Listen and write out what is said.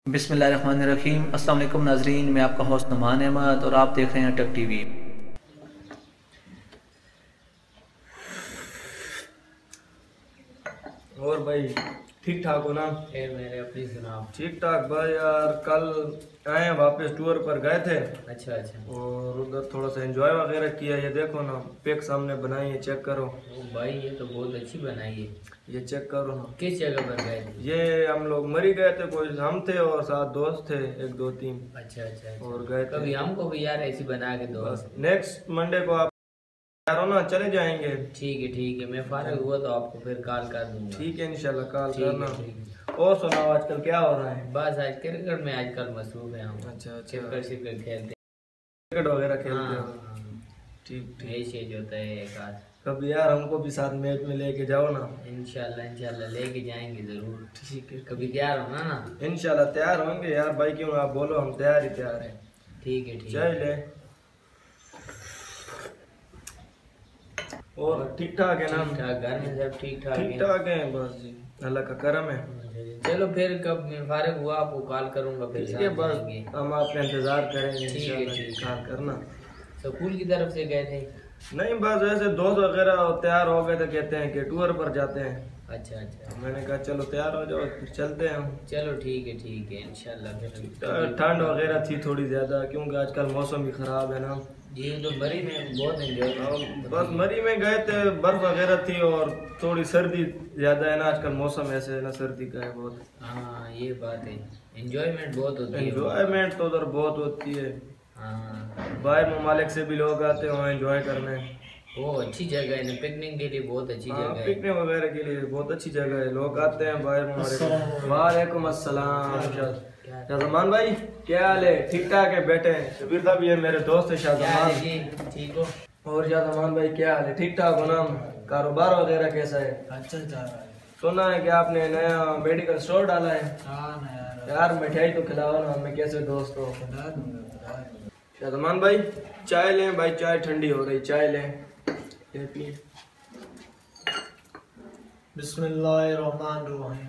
बिस्मिल्लाहिर्रहमानिर्रहीम। अस्सलाम वालेकुम नाजरीन, मैं आपका होस्ट नुमान अहमद और आप देख रहे हैं टेक टीवी। और भाई ठीक ठाक हो ना? खैर मेरे अपनी सुनाओ। ठीक ठाक भाई। यार कल आए वापस टूर पर गए थे अच्छा अच्छा। और उधर थोड़ा सा एंजॉय वगैरह किया। ये देखो ना, पिक सामने बनाई है, चेक करो। ओ भाई ये तो बहुत अच्छी बनाई है। ये चेक करो ना। किस जगह पर गए थे? ये हम लोग मरी गए थे, कोई हम थे और साथ दोस्त थे, एक दो तीन। अच्छा अच्छा अच्छा। और गए थे। कभी हमको भी यार ऐसी बना के दो। नेक्स्ट मंडे को आप यार हो ना, चले जाएंगे। ठीक है, मैं फारिग हुआ तो आपको फिर कॉल कर दूंगा। ठीक है, इंशाल्लाह कॉल ठीक है, करना। ठीक है। और सुनाओ, आजकल क्या हो रहा है? बस आज क्रिकेट में आजकल मसरूफ है हम। अच्छा अच्छा। क्रिकेट खेलते क्रिकेट वगैरह हैं। खेलते हाँ, हो? हाँ। ठीक ठीक। मैच शेच होता है एक आध। कभी यार हमको भी साथ मैच में लेके जाओ ना। इंशाल्लाह लेके जाएंगे जरूर। ठीक है, कभी तैयार होना ना। इंशाल्लाह तैयार होंगे यार भाई, क्यों आप बोलो, हम तैयार ही तैयार हैं। ठीक है चले। और ठीक ठाक है ना? ठीक ठाक, घर में सब ठीक ठाक ठीक है। ठाक है, बस जी अल्लाह का करम है। चलो फिर कब मैं फारिग हुआ आपको कॉल करूंगा, फिर ठीक है, साथ बस जाएंगे। हम आपका इंतजार करेंगे। ठीक है, इंशाल्लाह ठीक है। कॉल करना। स्कूल की तरफ से गए थे? नहीं, बस ऐसे दोस्त वगैरह तैयार हो गए तो कहते हैं कि टूर पर जाते हैं। अच्छा अच्छा। मैंने कहा चलो तैयार हो जाओ, फिर चलते हैं हम। चलो ठीक है इंशाल्लाह। फिर ठंड वगैरह थी थोड़ी ज्यादा, क्योंकि आजकल मौसम भी खराब है ना। जी तो मरी में बहुत एंजॉय। बस मरी में गए थे, बर्फ वगैरह थी और थोड़ी सर्दी ज्यादा है ना, आजकल मौसम ऐसे है ना, सर्दी का है बहुत। हाँ ये बात है, एंजॉयमेंट बहुत होती है। एंजॉयमेंट तो उधर बहुत होती है। हाँ बाहर ममालिक से भी लोग आते हैं वहाँ एंजॉय करने। वो अच्छी जगह है ना, पिकनिक के लिए बहुत अच्छी जगह है। पिकनिक वगैरह के लिए बहुत अच्छी जगह है, लोग आते हैं बाहर ममालिक। वालेकुम अस्सलाम। शाहजमान भाई क्या हाल है? ठीक ठाक है? बैठे हैं। शबीर साहब ये मेरे दोस्त है शाहजमान जी। ठीक हो? और शाहजमान भाई क्या हाल है? ठीक ठाक हो ना? कारोबार वगैरह कैसा है? अच्छा जा रहा है। सुना है कि आपने नया मेडिकल स्टोर डाला है। हाँ यार मिठाई तो खिलाओ ना हमें, कैसे दोस्त हो। शाहजमान भाई चाय लें भाई, चाय ठंडी हो रही, चाय लें। बिस्मिल्लाहिर्रहमानिर्रहीम।